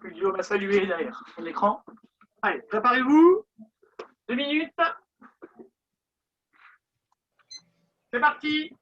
que Guillaume a salué derrière son écran. Allez, préparez-vous. 2 minutes. C'est parti.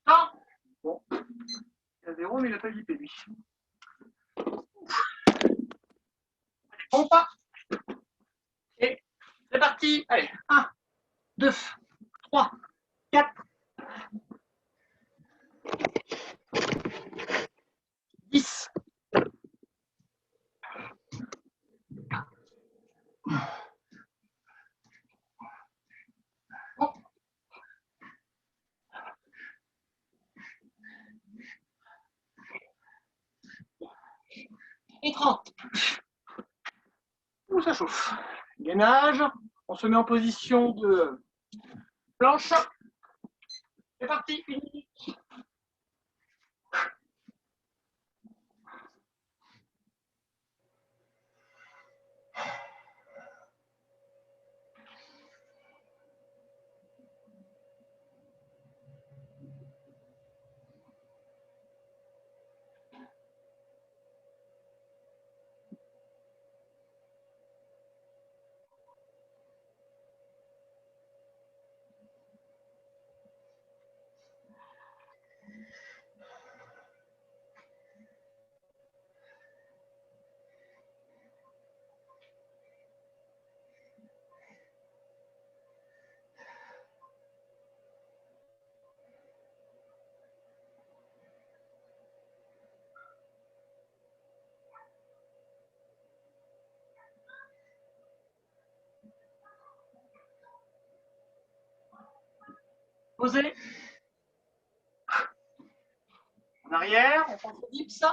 Non. Bon. Il y a 0, mais il n'a pas guipé, lui. Pompe. Et c'est parti. Allez, 1, 2, 3, 4, 10. Bon. Et 30. Ouh, ça chauffe. Gainage. On se met en position de planche. C'est parti. 1 minute. Posez. En arrière, on prend le dips.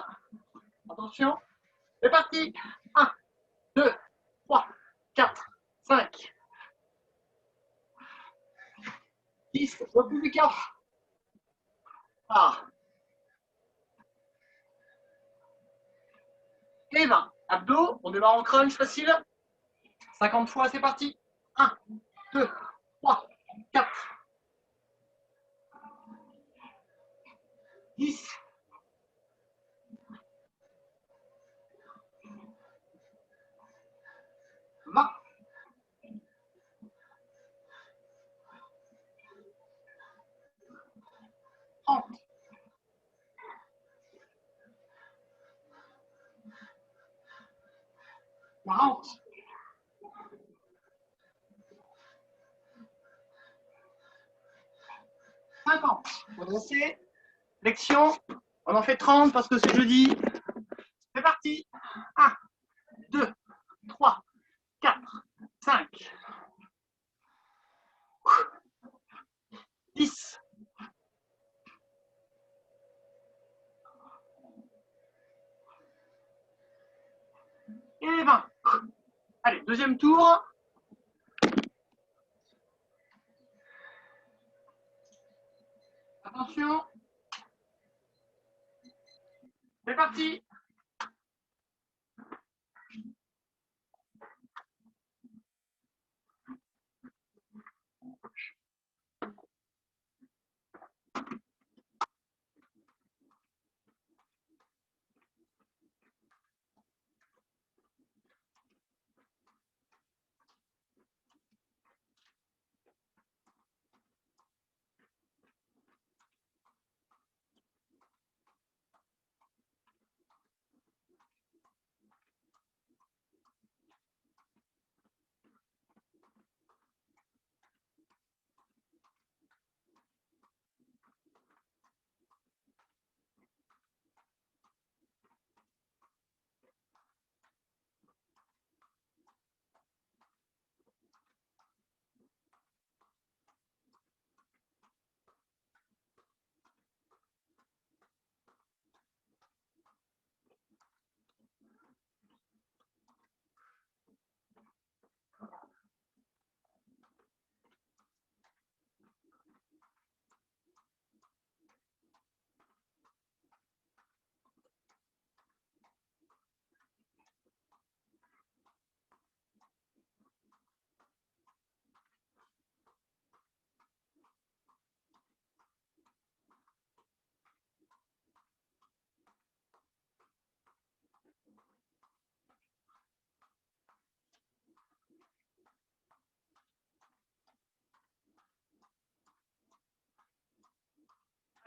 Attention. C'est parti. 1, 2, 3, 4, 5, 10. Repli du corps. Ah. Et 20. Abdos. On démarre en crunch facile. 50 fois, c'est parti. 1, 2, 3, 4, 10. 20. 30. 40. 50. Redressez. Flexion. On en fait 30 parce que c'est jeudi. C'est parti. 1, 2, 3, 4, 5, 10. Et 20. Allez, deuxième tour. Attention. C'est parti.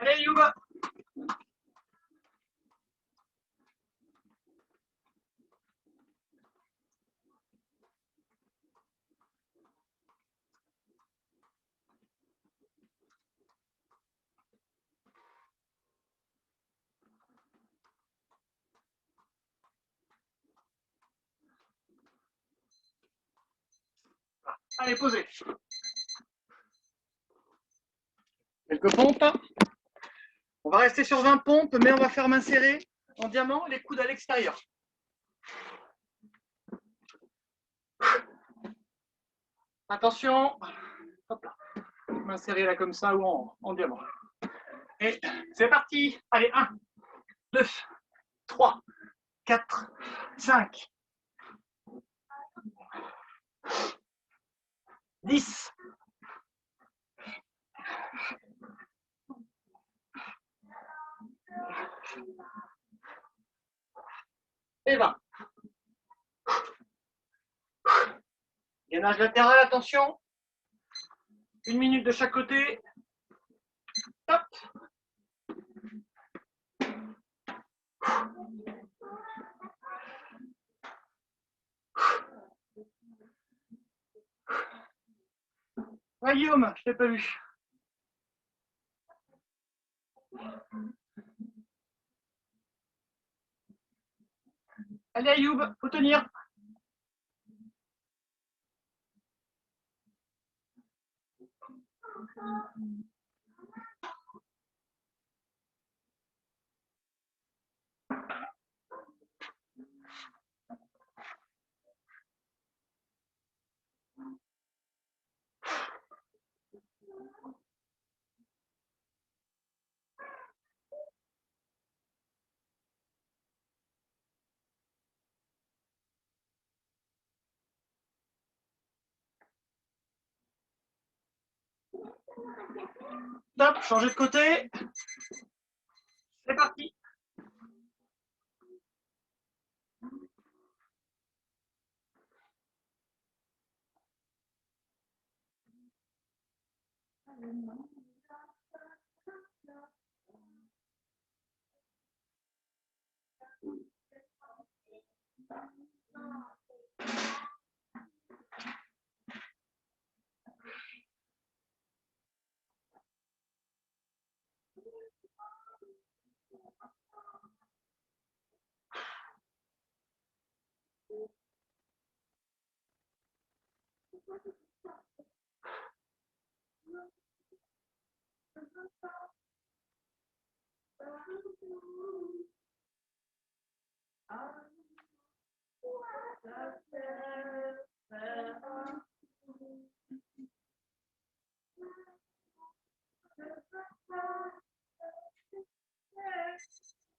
Allez, Youba. Allez, posez. Quelques pompes. On va rester sur 20 pompes, mais on va faire main serrée en diamant, les coudes à l'extérieur. Attention. Hop là. Main serrée là comme ça ou en diamant. Et c'est parti. Allez, 1, 2, 3, 4, 5, 10. Et 20. Gainage latéral, attention. 1 minute de chaque côté. Hop. Ouais, Guillaume, je t'ai pas vu. Allez, Ayoub, faut tenir. Top, changer de côté. C'est parti.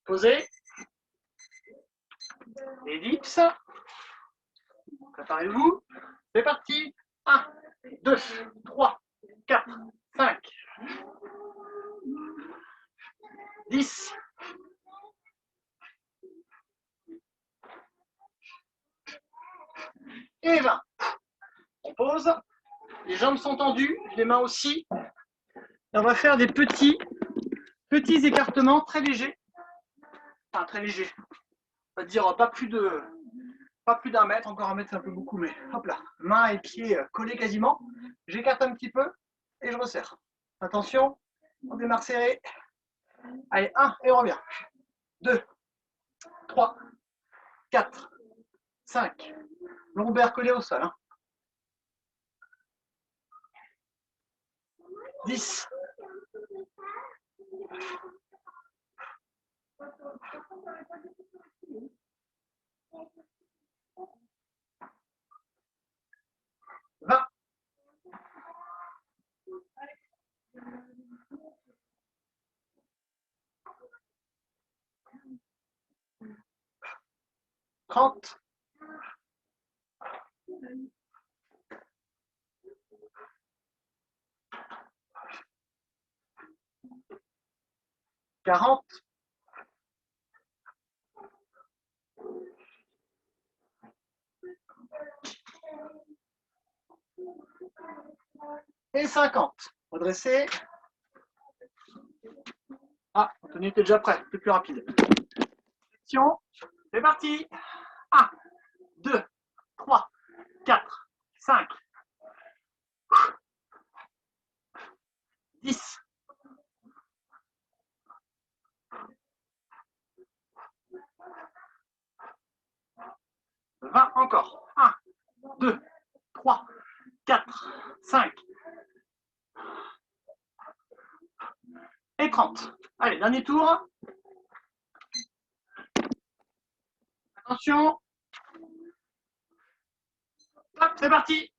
Posez. Les dips. Préparez-vous. C'est parti. 1, 2, 3, 4, 5, 10. Et 20. On pose. Les jambes sont tendues, les mains aussi. Et on va faire des petits écartements très légers. Enfin, très légers. On va dire pas plus d'un mètre, encore un mètre c'est un peu beaucoup, mais hop là, mains et pieds collés quasiment. J'écarte un petit peu et je resserre. Attention, on démarre serré. Allez, 1 et on revient. 2, 3, 4, 5. Lombaire collé au sol. 10. 20. 30. 40. Et 50. Redressez. Ah, Anthony était déjà prêt, c'est plus rapide. C'est parti. 1, 2, 3, 4, 5, 10. 20 encore. 1, 2, 3, 4, 5 et 30. Allez, dernier tour. Attention. Hop, c'est parti.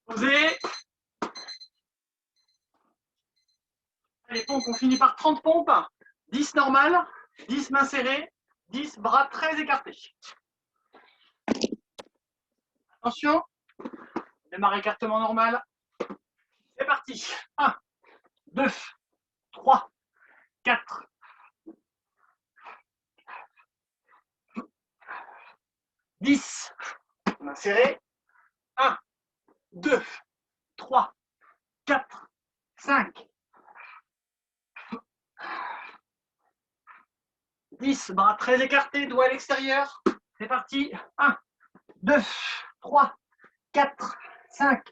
Posez. Les pompes, on finit par 30 pompes. 10 normales, 10 mains serrées, 10 bras très écartés. Attention. Démarre écartement normal. parti. 1, 2, 3, 4, 10. On a serré. 1, 2, 3, 4, 5, 10. Bras très écartés, doigts à l'extérieur. C'est parti. 1, 2, 3, 4, 5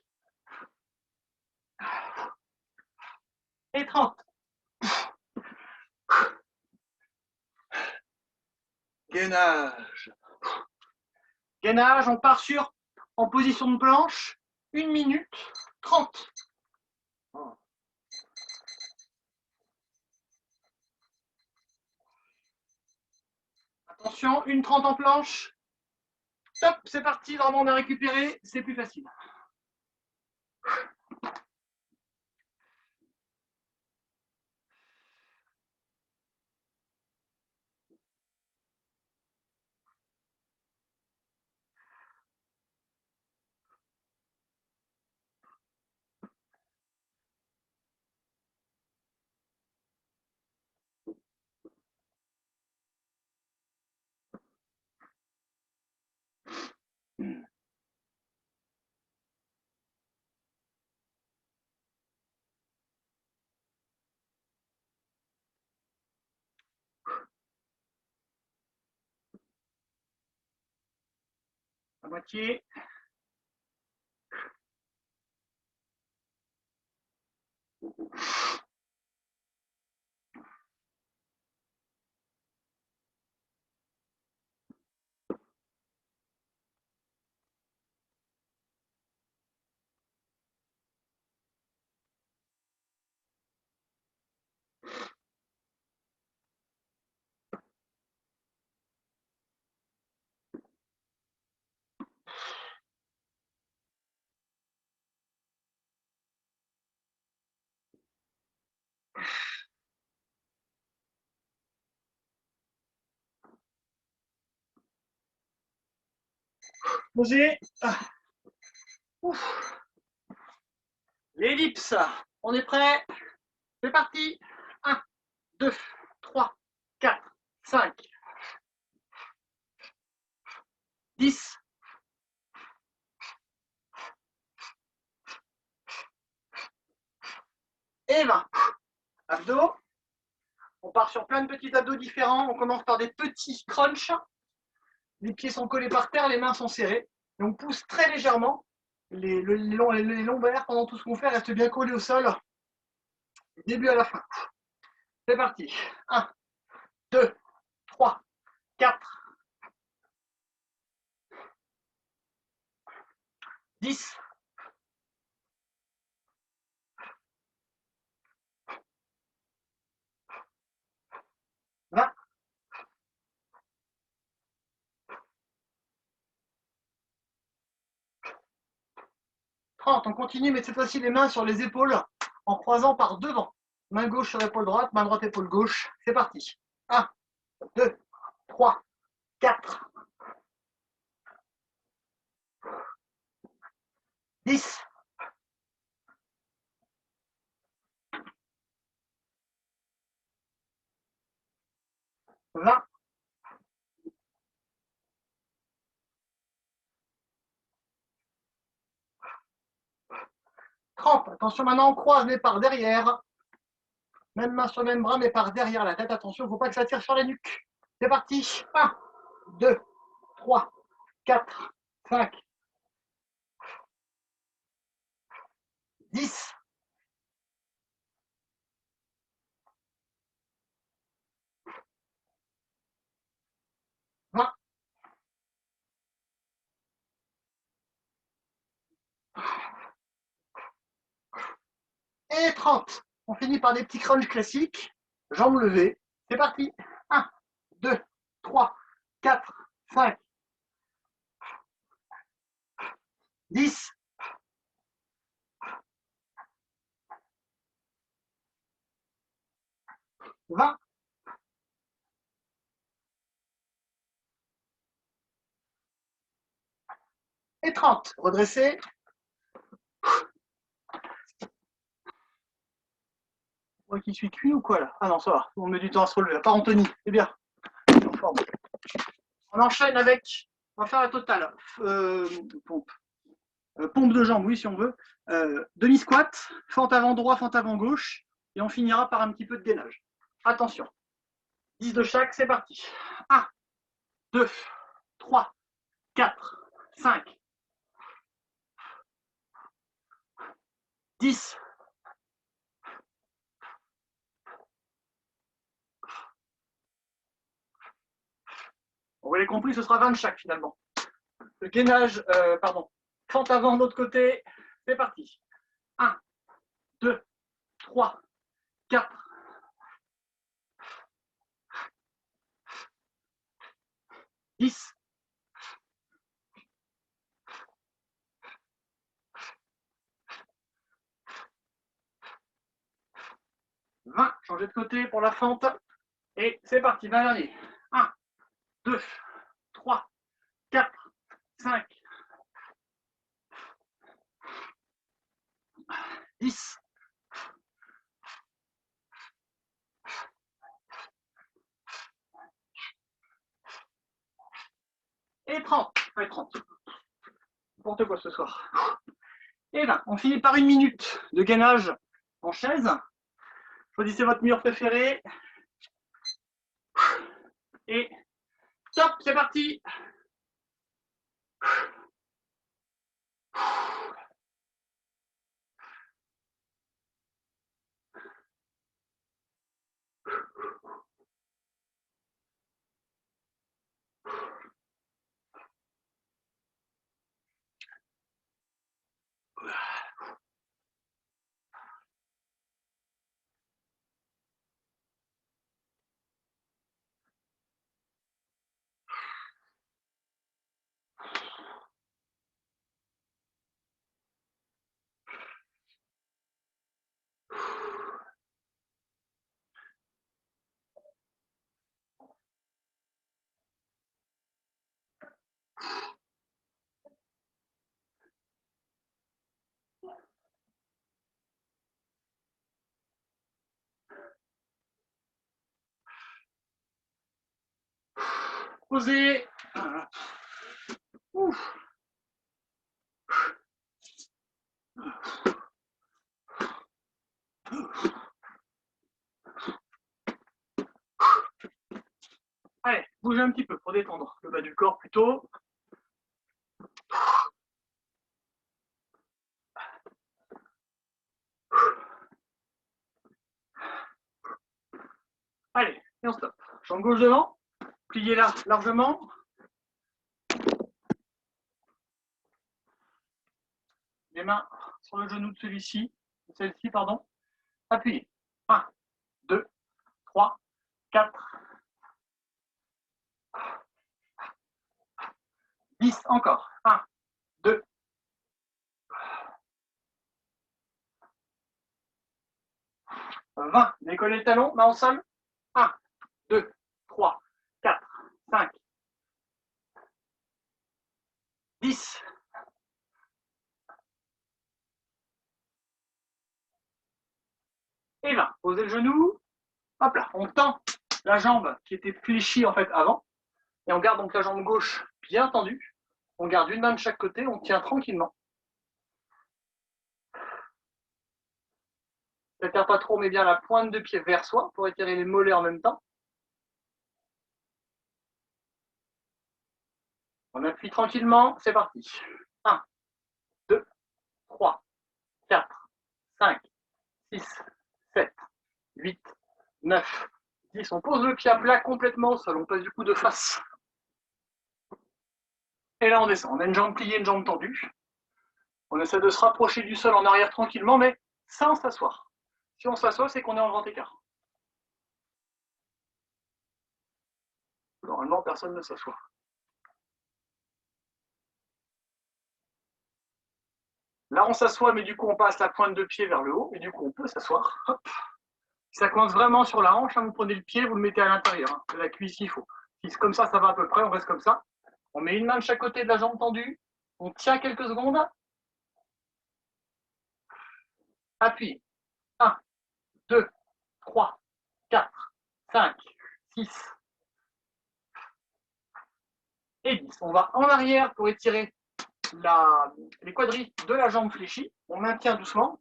et 30. Gainage. Gainage, on part sur en position de planche, 1 minute 30. Attention, 1:30 en planche. Top, c'est parti, vraiment on a récupéré, c'est plus facile. À moitié. Posez. L'ellipse. On est prêt. C'est parti. 1, 2, 3, 4, 5, 10. Et 20. Abdos. On part sur plein de petits abdos différents. On commence par des petits crunchs. Les pieds sont collés par terre, les mains sont serrées. Et on pousse très légèrement. Les lombaires, pendant tout ce qu'on fait, restent bien collés au sol. Début à la fin. C'est parti. 1, 2, 3, 4, 10. 20. 30. On continue, mais cette fois-ci les mains sur les épaules en croisant par devant. Main gauche sur épaule droite, main droite, épaule gauche. C'est parti. 1, 2, 3, 4, 10. 20. 30. Attention, maintenant on croise mais par derrière. Même main sur le même bras, mais par derrière la tête. Attention, il ne faut pas que ça tire sur la nuque. C'est parti. 1, 2, 3, 4, 5, 10. 20. Et 30. On finit par des petits crunchs classiques. Jambes levées. C'est parti. 1, 2, 3, 4, 5, 10. 20. Et 30. Redressez. Moi qui suis cuit ou quoi là? Ah non, ça va, on met du temps à se relever. À part Anthony, c'est bien. C'est en forme. On enchaîne avec, on va faire la totale. Pompe. Pompe de jambes, oui, si on veut. Demi-squat, fente avant droit, fente avant gauche. Et on finira par un petit peu de gainage. Attention. 10 de chaque, c'est parti. 1, 2, 3, 4, 5, 10. Vous l'avez compris, ce sera 20 de chaque finalement. Le gainage, fente avant de l'autre côté, c'est parti. 1, 2, 3, 4, 10. Changez de côté pour la fente. Et c'est parti, 20 derniers. 1, 2, 3, 4, 5, 10. Et 30. Ouais, 30. N'importe quoi ce soir. Et 20. On finit par 1 minute de gainage en chaise. Choisissez votre mur préféré. Et top, c'est parti. Posez. Ouf. Allez, bougez un petit peu pour détendre le bas du corps plutôt. Allez, et on stoppe. Jambe gauche devant, pliez-la largement. Les mains sur le genou de celui-ci, celle-ci, pardon. Appuyez. 1, 2, 3, 4, 10, encore. 1, 2, 20. Décollez le talon, main au sol. 1, 2, 3, 4, 5, 10. Et 20. Posez le genou. Hop là, on tend la jambe qui était fléchie en fait avant. Et on garde donc la jambe gauche bien tendue. On garde une main de chaque côté, on tient tranquillement. N'étire pas trop, mais bien la pointe de pied vers soi pour étirer les mollets en même temps. On appuie tranquillement, c'est parti. 1, 2, 3, 4, 5, 6, 7, 8, 9, 10. On pose le pied à plat complètement au sol, on passe du coup de face. Et là on descend, on a une jambe pliée, une jambe tendue. On essaie de se rapprocher du sol en arrière tranquillement, mais sans s'asseoir. Si on s'assoit, c'est qu'on est en grand écart. Normalement, personne ne s'assoit. Là, on s'assoit, mais du coup, on passe la pointe de pied vers le haut, et du coup, on peut s'asseoir. Hop. Si ça coince vraiment sur la hanche, vous prenez le pied, vous le mettez à l'intérieur. La cuisse, il faut. Si c'est comme ça va à peu près, on reste comme ça. On met une main de chaque côté de la jambe tendue, on tient quelques secondes. Appuie. 1, 2, 3, 4, 5, 6 et 10. On va en arrière pour étirer les quadris de la jambe fléchie. On maintient doucement.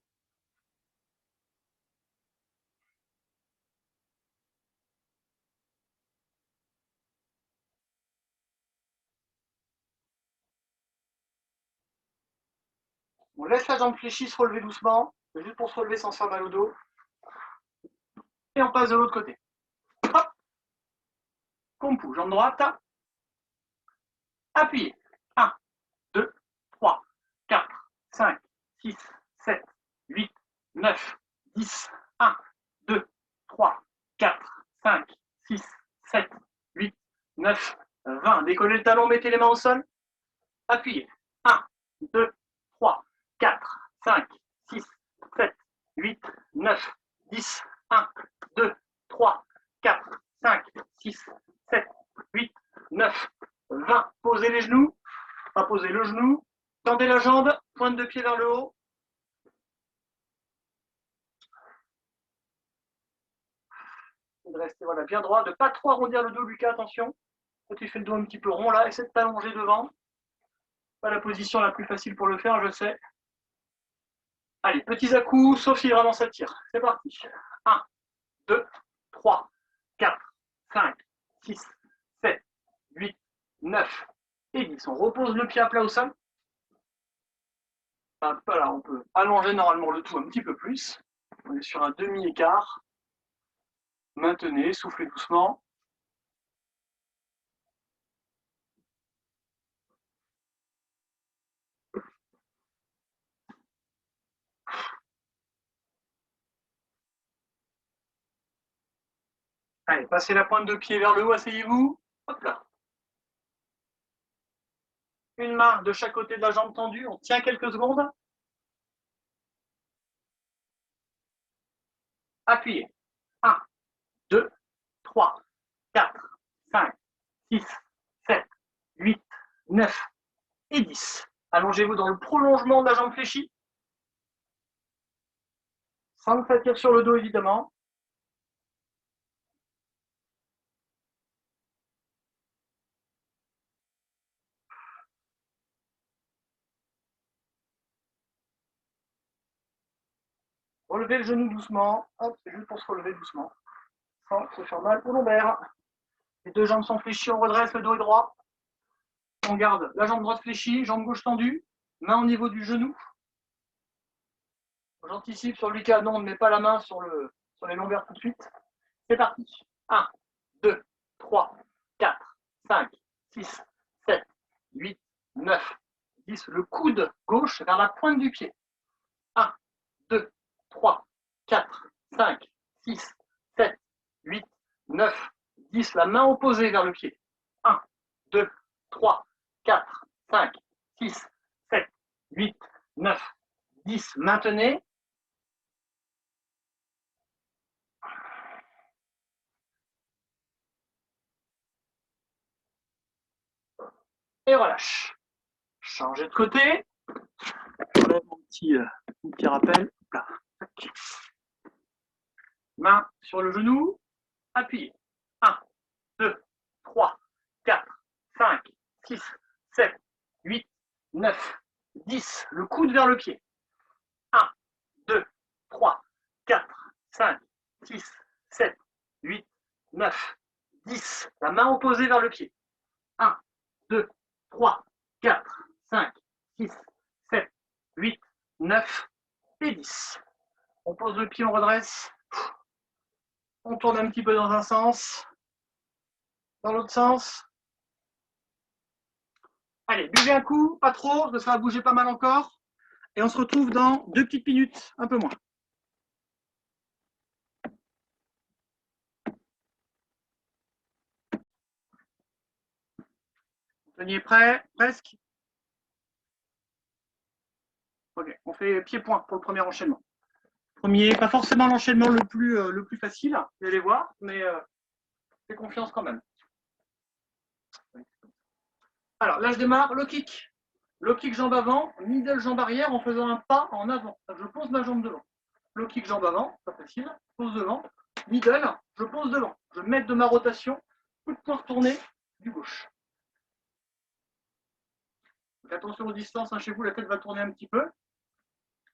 On laisse la jambe fléchie se relever doucement, juste pour se relever sans se faire mal au dos. Et on passe de l'autre côté. Hop. Compo, jambe droite. Appuyez. 1, 2, 3, 4, 5, 6, 7, 8, 9, 10. 1, 2, 3, 4, 5, 6, 7, 8, 9, 20. Décollez le talon, mettez les mains au sol. Appuyez. 1, 2, 3, 4, 5, 6, 7, 8, 9, 10. 1, 2, 3, 4, 5, 6, 7, 8, 9, 20. Posez les genoux. Pas poser le genou. Tendez la jambe. Pointe de pied vers le haut. De rester voilà, bien droit. De ne pas trop arrondir le dos, Lucas. Attention. Quand tu fais le dos un petit peu rond, là, essaie de t'allonger devant. Pas la position la plus facile pour le faire, je sais. Allez, petits à-coups, sauf si vraiment ça tire. C'est parti. 1, 2, 3, 4, 5, 6, 7, 8, 9 et 10. On repose le pied à plat au sol. Voilà, on peut allonger normalement le tout un petit peu plus. On est sur un demi-écart. Maintenez, soufflez doucement. Allez, passez la pointe de pied vers le haut, asseyez-vous. Hop là. Une main de chaque côté de la jambe tendue, on tient quelques secondes. Appuyez. 1, 2, 3, 4, 5, 6, 7, 8, 9 et 10. Allongez-vous dans le prolongement de la jambe fléchie. Sans que ça tire sur le dos, évidemment. Relevez le genou doucement. Hop, c'est juste pour se relever doucement. Sans se faire mal au lombaire. Les deux jambes sont fléchies, on redresse, le dos est droit. On garde la jambe droite fléchie, jambe gauche tendue, main au niveau du genou. J'anticipe sur Lucas, non, on ne met pas la main sur les lombaires tout de suite. C'est parti. 1, 2, 3, 4, 5, 6, 7, 8, 9, 10. Le coude gauche vers la pointe du pied. 1, 2, 3, 4, 5, 6, 7, 8, 9, 10. La main opposée vers le pied. 1, 2, 3, 4, 5, 6, 7, 8, 9, 10. Maintenez. Et relâche. Changez de côté. Voilà mon petit rappel. Là. Main sur le genou. Appuyez. 1, 2, 3, 4, 5, 6, 7, 8, 9, 10. Le coude vers le pied. 1, 2, 3, 4, 5, 6, 7, 8, 9, 10. La main opposée vers le pied. 1, 2, 3, 4, 5, 6, 7, 8, 9 et 10. On pose le pied, on redresse. On tourne un petit peu dans un sens. Dans l'autre sens. Allez, buvez un coup, pas trop, parce que ça va bouger pas mal encore. Et on se retrouve dans 2 petites minutes, un peu moins. Teniez prêt, presque. Ok, on fait pied-point pour le premier enchaînement. Premier, pas forcément l'enchaînement le plus facile, vous allez voir, mais fais confiance quand même. Alors là, je démarre, low kick. Low kick jambe avant, middle jambe arrière en faisant un pas en avant. Je pose ma jambe devant. Low kick jambe avant, pas facile. Pose devant. middle, je pose devant. Je mets de ma rotation, coup de poing retourné du gauche. Donc attention aux distances, hein, chez vous, la tête va tourner un petit peu.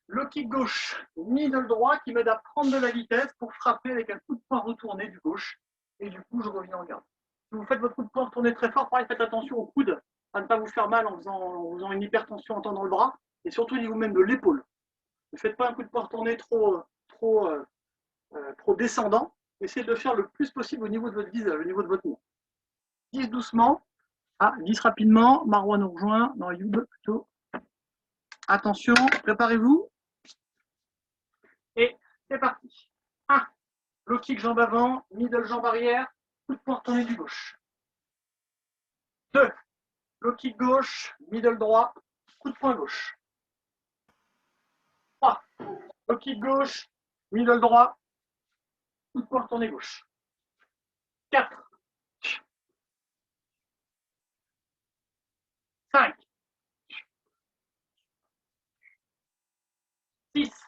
Le kick gauche, middle droit qui m'aide à prendre de la vitesse pour frapper avec un coup de poing retourné du gauche. Et du coup, je reviens en garde. Si vous faites votre coup de poing retourné très fort, pareil, faites attention au coude, à ne pas vous faire mal en faisant une hypertension en tendant le bras. Et surtout au niveau même de l'épaule. Ne faites pas un coup de poing retourné trop descendant. Essayez de le faire le plus possible au niveau de votre visage, au niveau de votre nez. 10 doucement. 10 rapidement. Marois nous rejoint. Non, Youb plutôt. Attention, préparez-vous. Et c'est parti. 1. Low kick jambe avant, middle jambe arrière, coup de poing retourné du gauche. 2. Low kick gauche, middle droit, coup de poing gauche. 3. Low kick gauche, middle droit, coup de poing retourné gauche. 4. 5. 6.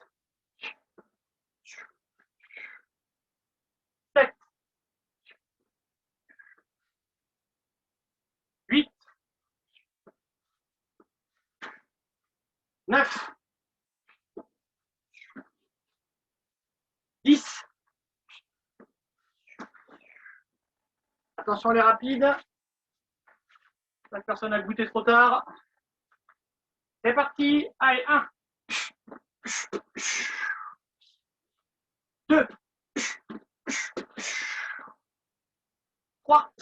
7. 8. 9. 10. Attention les rapides. Chaque personne a goûté trop tard. C'est parti. Allez, 1. 2. 3.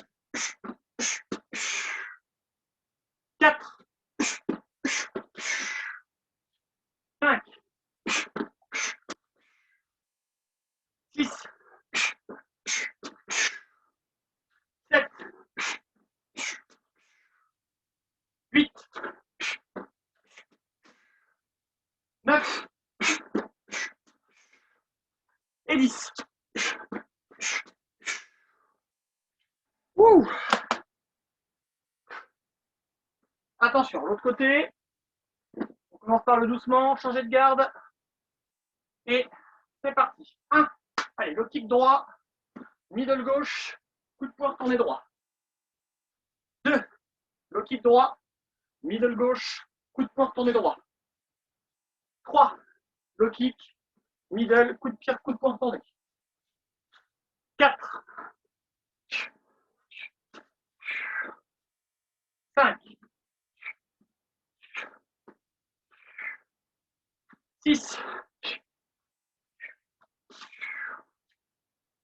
4. 5. 6. 7. 8. 9. Et 10. Ouh. Attention, l'autre côté. On commence par le doucement, changer de garde. Et c'est parti. 1. Allez, low kick droit, middle gauche, coup de poing retourné droit. 2. Low kick droit, middle gauche, coup de poing retourné droit. 3. Low kick, middle, coup de pied, coup de poing retourné. 4. 5. 6.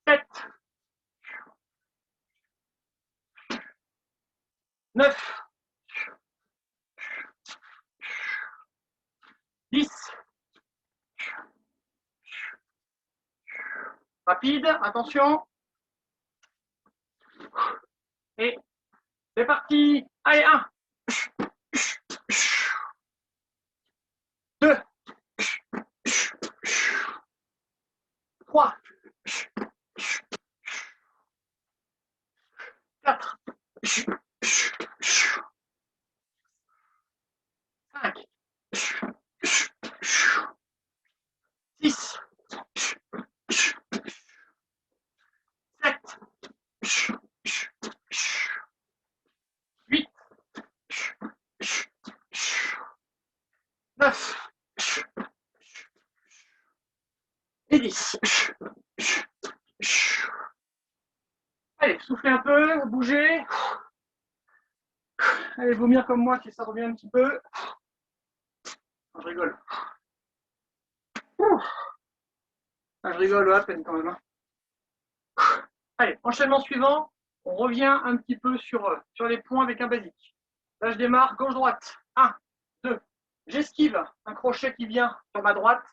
7. 9. 10. Rapide, attention. Et c'est parti. Allez, 1. 2. 3. 4. 5. 6. 7. 8. 9. Et 10. Allez, soufflez un peu, bougez. Allez, vomir comme moi si ça revient un petit peu. Je rigole. Je rigole à peine quand même. Allez, enchaînement suivant. On revient un petit peu sur les points avec un basique. Là, je démarre gauche-droite. 1, 2. J'esquive un crochet qui vient sur ma droite.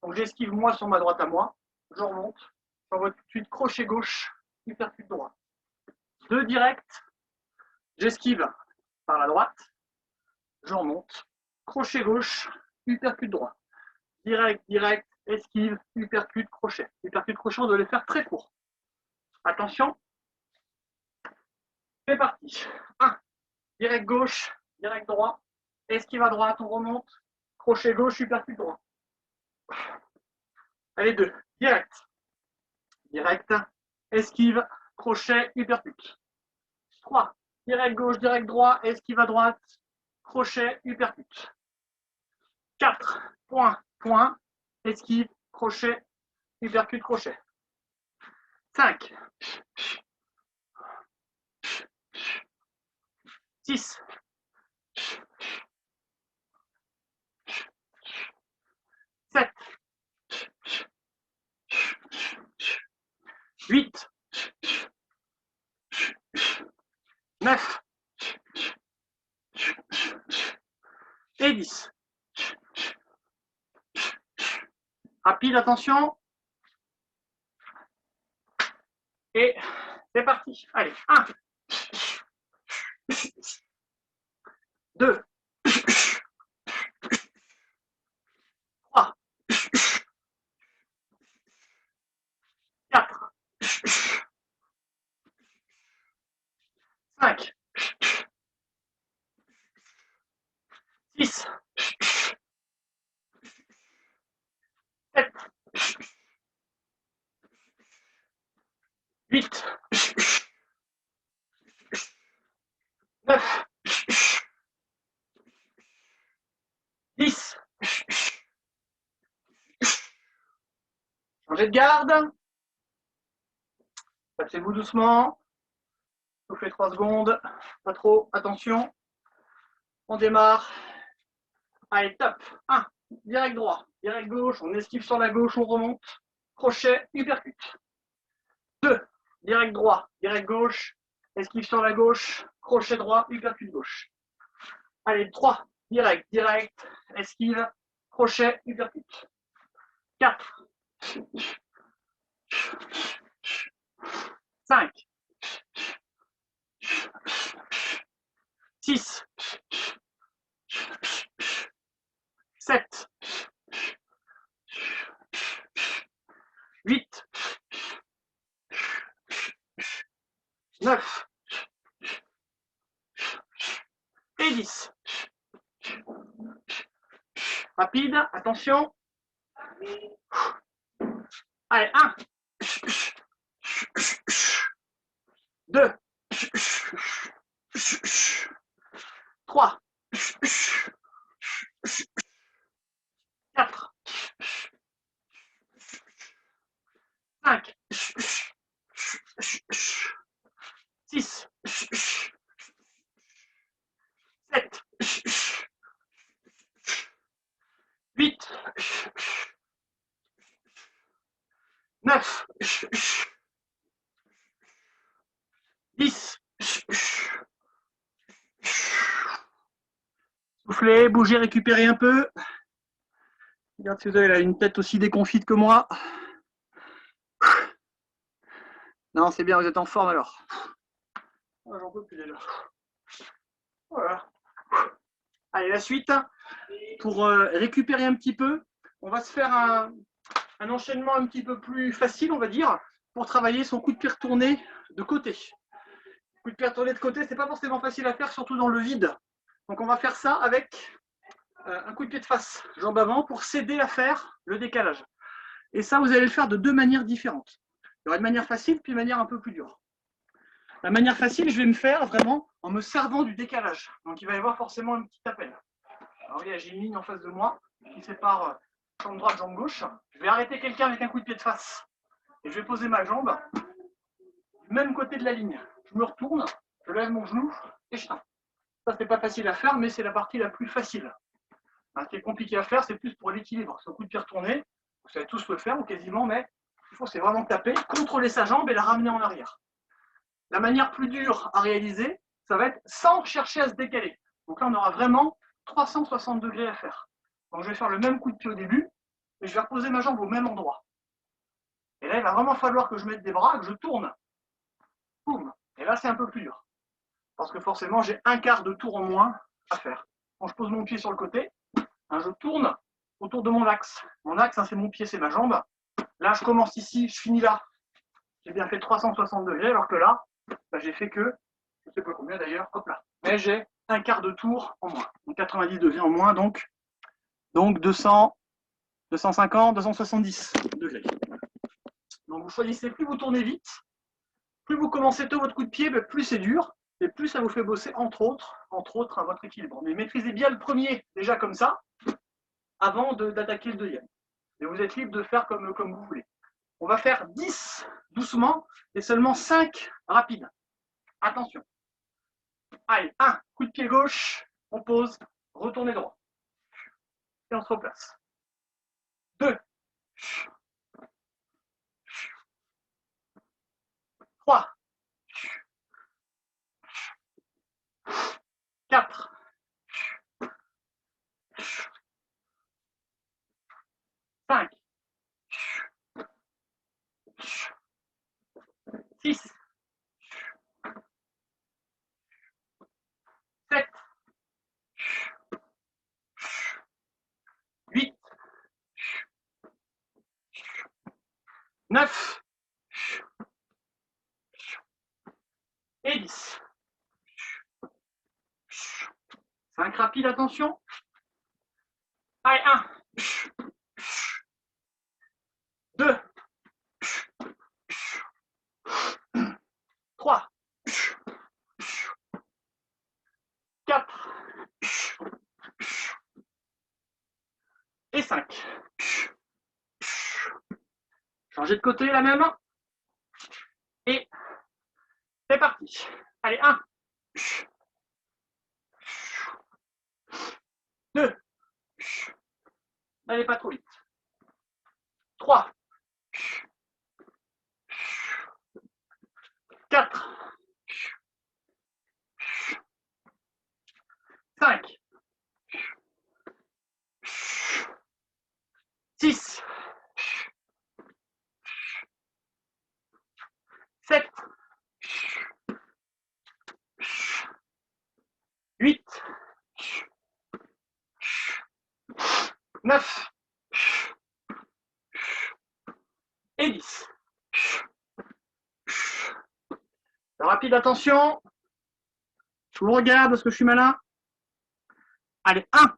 Donc, j'esquive moi sur ma droite à moi. Je remonte. J'envoie tout de suite crochet gauche, hypercute droit. 2 direct. J'esquive par la droite. Je remonte. Crochet gauche, hypercute droit. Direct, direct, esquive, hypercute, crochet. Hypercute, crochet, on doit les faire très court. Attention. C'est parti. 1. Direct gauche, direct droit. Esquive à droite, on remonte. Crochet gauche, hypercute droit. Allez, 2. Direct. direct, esquive, crochet, uppercut. 3, direct gauche, direct droit, esquive à droite, crochet, uppercut. 4, point, point, esquive, crochet, uppercut, crochet. 5, 6, 7, 8, 9 et 10. Rapide, attention. Et c'est parti. Allez, 1, 2, 3, 4, 5, 6, 7, 8, 9, 10. Changez de garde. Passez-vous doucement. Soufflez 3 secondes. Pas trop. Attention. On démarre. Allez, top. 1. Direct droit. Direct gauche. On esquive sur la gauche. On remonte. Crochet. Uppercut. 2. Direct droit. Direct gauche. Esquive sur la gauche. Crochet droit. Uppercut gauche. Allez, 3. Direct. Direct. Esquive. Crochet. Uppercut. 4. 5. 6. 7. 8. 9. Et 10. Rapide, attention. Allez, 1. 2. 3. 4. 5. 6. 7. 8. 9. 10. Soufflez, bougez, récupérez un peu. Regarde si vous avez là une tête aussi déconfite que moi. Non, c'est bien, vous êtes en forme alors. Oh, j'en peux plus déjà. Voilà. Allez, la suite. Pour récupérer un petit peu, on va se faire un enchaînement un petit peu plus facile, on va dire, pour travailler son coup de pied retourné de côté. Coup de pied retourné de côté, c'est pas forcément facile à faire, surtout dans le vide. Donc on va faire ça avec un coup de pied de face, jambe avant, pour s'aider à faire le décalage. Et ça, vous allez le faire de 2 manières différentes. Il y aura une manière facile, puis une manière un peu plus dure. La manière facile, je vais me faire vraiment en me servant du décalage. Donc il va y avoir forcément un petit appel. Alors regarde, j'ai une ligne en face de moi qui sépare jambe droite, jambe gauche. Je vais arrêter quelqu'un avec un coup de pied de face. Et je vais poser ma jambe du même côté de la ligne. Je me retourne, je lève mon genou et je tape. Ça, c'est pas facile à faire, mais c'est la partie la plus facile. Ce qui est compliqué à faire, c'est plus pour l'équilibre. Ce coup de pied retourné, vous savez tous le faire, ou quasiment, mais il faut, c'est vraiment taper, contrôler sa jambe et la ramener en arrière. La manière plus dure à réaliser, ça va être sans chercher à se décaler. Donc là, on aura vraiment 360 degrés à faire. Donc je vais faire le même coup de pied au début, et je vais reposer ma jambe au même endroit. Et là, il va vraiment falloir que je mette des bras, que je tourne. Boum. Et là, c'est un peu plus dur. Parce que forcément, j'ai un quart de tour en moins à faire. Quand je pose mon pied sur le côté, je tourne autour de mon axe. Mon axe, c'est mon pied, c'est ma jambe. Là, je commence ici, je finis là. J'ai bien fait 360 degrés, alors que là, j'ai fait que, je ne sais pas combien d'ailleurs, hop là. Mais j'ai un quart de tour en moins. Donc 90 degrés en moins, donc 200, 250, 270 degrés. Donc vous choisissez, plus vous tournez vite, plus vous commencez tôt votre coup de pied, plus c'est dur, et plus ça vous fait bosser entre autres à votre équilibre. Mais maîtrisez bien le premier, déjà comme ça, avant d'attaquer le deuxième. Et vous êtes libre de faire comme vous voulez. On va faire 10 doucement et seulement 5 rapides. Attention. Allez, 1, coup de pied gauche, on pose, retournez droit. Et on se replace. 2, 3, 4, 5, 6, 7, 8, 9 et 10. 5 rapides, attention. Allez, 1, 2, 3, 4 et 5. Changez de côté la même. Et c'est parti. Allez, 1, 2, n'allez pas trop vite. 3, 4, 5, 6, 7, 8, 9 et 10. Rapide, attention. Je vous regarde parce que je suis malin. Allez, 1.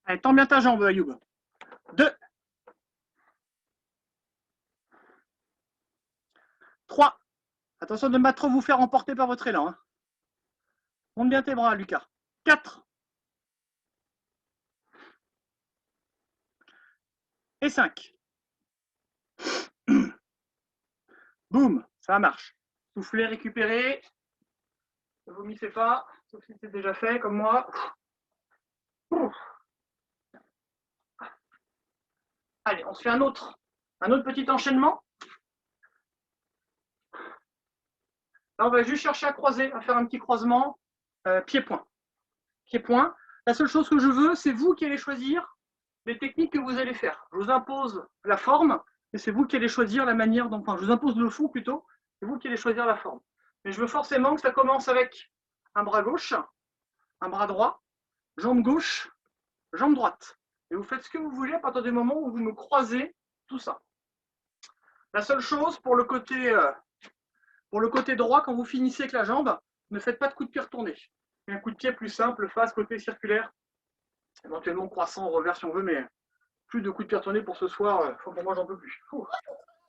Allez, tends bien ta jambe, Ayoub. 2. 3. Attention de ne pas trop vous faire emporter par votre élan. Hein. Monte bien tes bras, Lucas. 4. Et 5. Boum, ça marche. Soufflez, récupérez. Ne vomissez pas, sauf si c'est déjà fait, comme moi. Allez, on se fait un autre petit enchaînement. Là, on va juste chercher à croiser, à faire un petit croisement pied-point. Pied-point. La seule chose que je veux, c'est vous qui allez choisir les techniques que vous allez faire. Je vous impose la forme, et c'est vous qui allez choisir la manière dont... Enfin, je vous impose le fond plutôt, c'est vous qui allez choisir la forme. Mais je veux forcément que ça commence avec un bras gauche, un bras droit, jambe gauche, jambe droite. Et vous faites ce que vous voulez à partir du moment où vous me croisez tout ça. La seule chose, pour le côté droit, quand vous finissez avec la jambe, ne faites pas de coup de pied retourné. Un coup de pied plus simple, face, côté circulaire, éventuellement croissant, revers si on veut, mais plus de coups de pied retourné pour ce soir, pour moi j'en peux plus.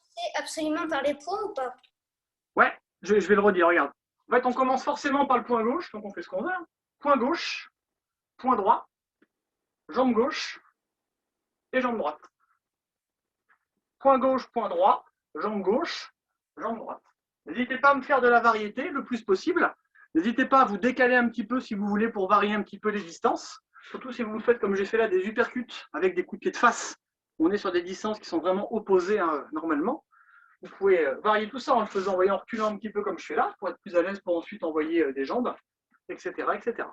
C'est absolument par les points ou pas? Ouais, je vais le redire, regarde. En fait, on commence forcément par le point gauche, donc on fait ce qu'on veut. Hein. Point gauche, point droit, jambe gauche et jambe droite. Point gauche, point droit, jambe gauche, jambe droite. N'hésitez pas à me faire de la variété le plus possible. N'hésitez pas à vous décaler un petit peu si vous voulez pour varier un petit peu les distances. Surtout si vous faites comme j'ai fait là des uppercuts avec des coups de pied de face. On est sur des distances qui sont vraiment opposées normalement. Vous pouvez varier tout ça en le faisant, en reculant un petit peu comme je fais là, pour être plus à l'aise pour ensuite envoyer des jambes, etc., etc.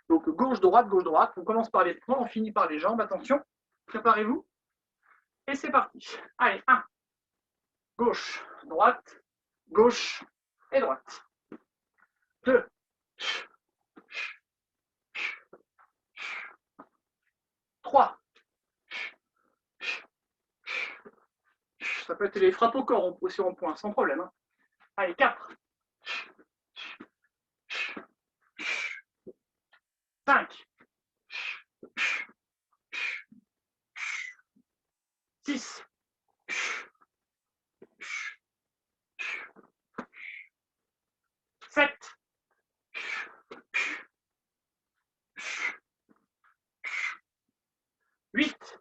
Donc gauche-droite, gauche-droite. On commence par les points, on finit par les jambes. Attention, préparez-vous. Et c'est parti. Allez, 1. Gauche, droite, gauche et droite. 2. 3. Ça peut être les frappes au corps aussi en point, sans problème. Hein. Allez, 4. 5. 6, 7, 8,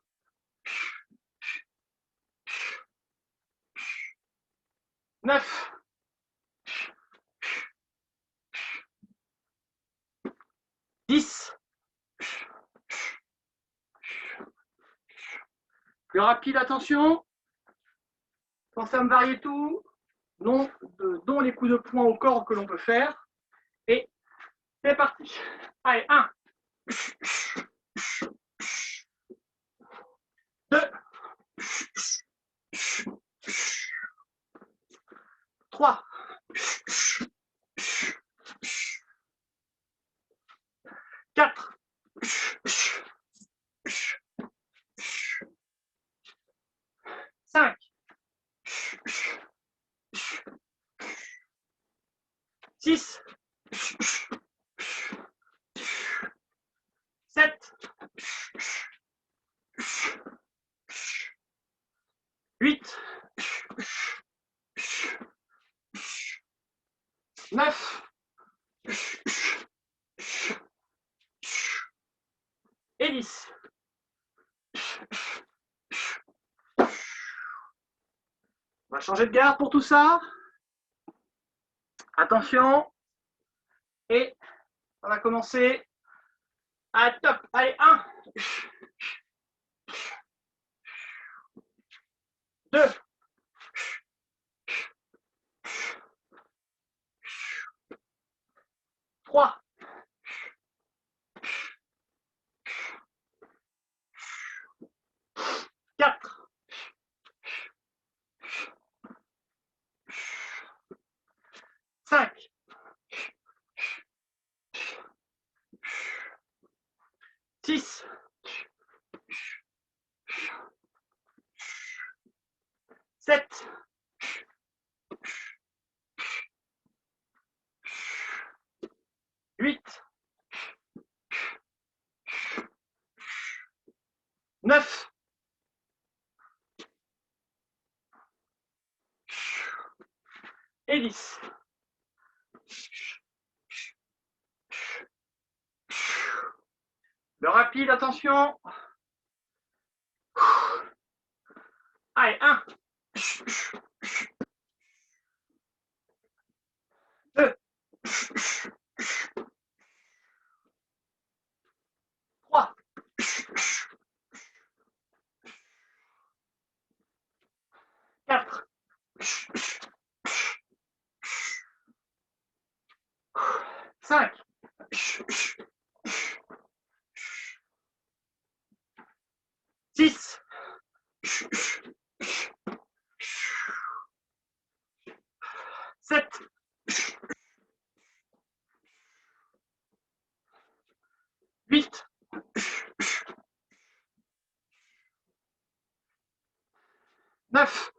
9, 10. Plus rapide, attention. Pensez à me varier tout, dont les coups de poing au corps que l'on peut faire. Et c'est parti. Allez, 1, 2, 3, 4, 5, 6, 7, 8, 9 et 10. On va changer de garde pour tout ça. Attention. Et on va commencer à top. Allez, 1, 2, 3, 4, 5, 6, 7, 8, 9, et 10. Le rapide, attention. Allez, 1, 2, 3, 4, 5, 6, 7, 8, 9,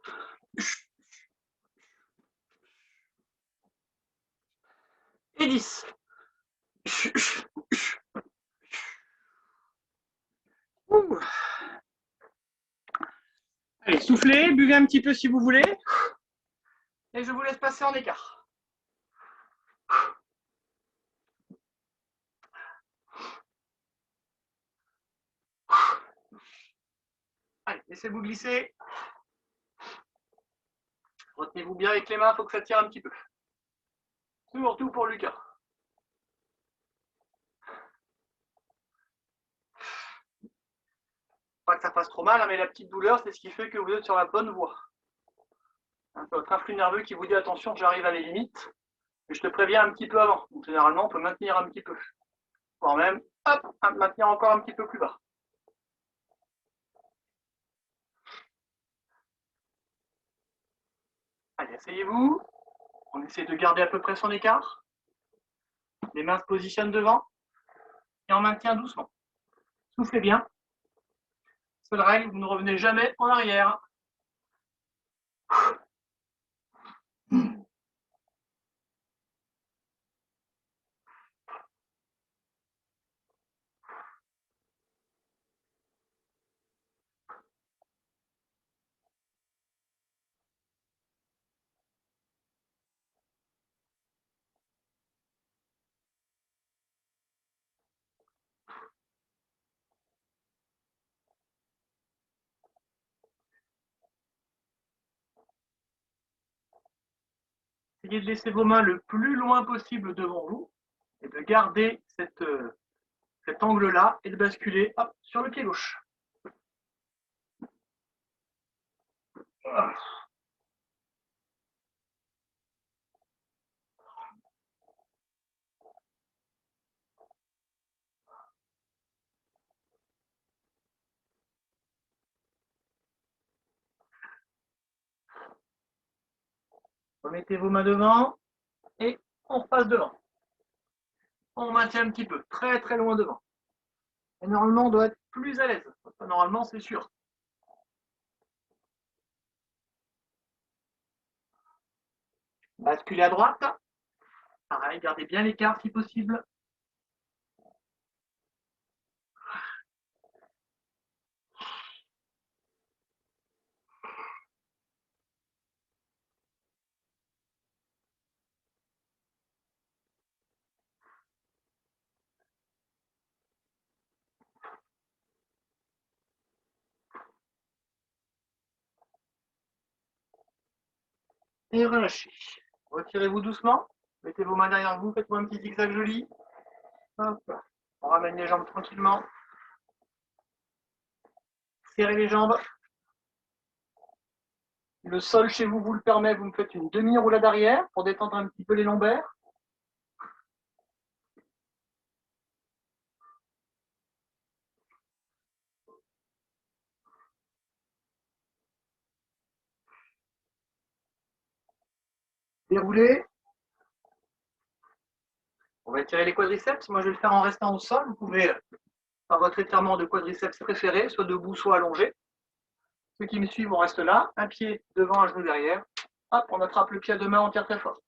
et 10. Ouh. Allez, soufflez, buvez un petit peu si vous voulez. Et je vous laisse passer en écart. Allez, laissez-vous glisser. Retenez-vous bien avec les mains, il faut que ça tire un petit peu. Surtout pour Lucas. Pas que ça fasse trop mal, hein, mais la petite douleur, c'est ce qui fait que vous êtes sur la bonne voie. C'est votre influx nerveux qui vous dit attention, j'arrive à mes limites. Et je te préviens un petit peu avant. Donc, généralement, on peut maintenir un petit peu. Voire même, hop, maintenir encore un petit peu plus bas. Allez, asseyez-vous. On essaie de garder à peu près son écart. Les mains se positionnent devant. Et on maintient doucement. Soufflez bien. Seule règle, vous ne revenez jamais en arrière. Essayez de laisser vos mains le plus loin possible devant vous et de garder cet angle-là et de basculer hop, sur le pied gauche. Remettez vos mains devant et on repasse devant. On maintient un petit peu, très très loin devant. Et normalement, on doit être plus à l'aise. Normalement, c'est sûr. Basculez à droite. Pareil, gardez bien l'écart si possible. Et relâchez. Retirez-vous doucement. Mettez vos mains derrière vous. Faites-moi un petit zigzag joli. Hop. On ramène les jambes tranquillement. Serrez les jambes. Le sol chez vous vous le permet. Vous me faites une demi-roulade arrière pour détendre un petit peu les lombaires. Déroulez. On va étirer les quadriceps. Moi, je vais le faire en restant au sol. Vous pouvez faire votre étirement de quadriceps préféré, soit debout, soit allongé. Ceux qui me suivent, on reste là. Un pied devant, un genou derrière. Hop, on attrape le pied à deux mains, on tire très fort.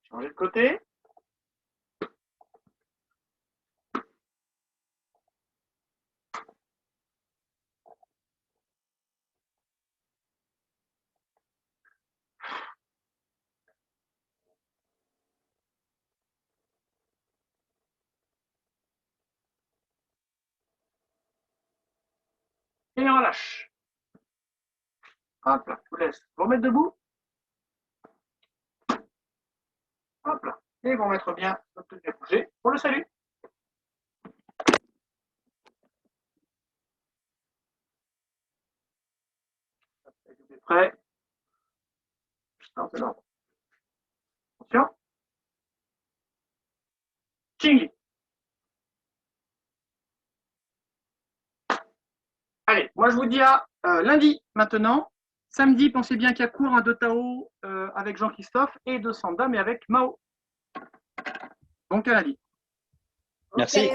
Changez de côté. Et on relâche. Hop là, je vous laisse vous remettre debout. Hop là. Et vous remettre bien, bien bouger pour le salut. Vous êtes prêts? C'est bon. Attention. Ching. Allez, moi je vous dis à lundi maintenant. Samedi, pensez bien qu'il y a cours de Tao avec Jean-Christophe et de Sanda, mais avec Mao. Donc à lundi. Merci.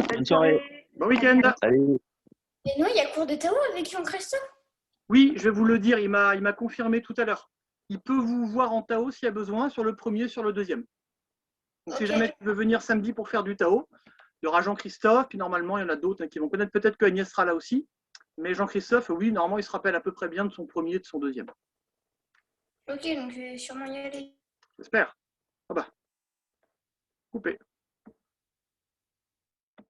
Bonne soirée. Bon week-end. Salut. Et non, il y a cours de Tao avec Jean-Christophe? Oui, je vais vous le dire, il m'a confirmé tout à l'heure. Il peut vous voir en Tao s'il y a besoin, sur le premier, sur le deuxième. Donc si jamais tu veux venir samedi pour faire du Tao, il y aura Jean-Christophe, puis normalement il y en a d'autres qui vont connaître, peut-être que Agnès sera là aussi. Mais Jean-Christophe, oui, normalement il se rappelle à peu près bien de son premier et de son deuxième. Ok, donc je vais sûrement y aller. J'espère. Ah bah. Coupé.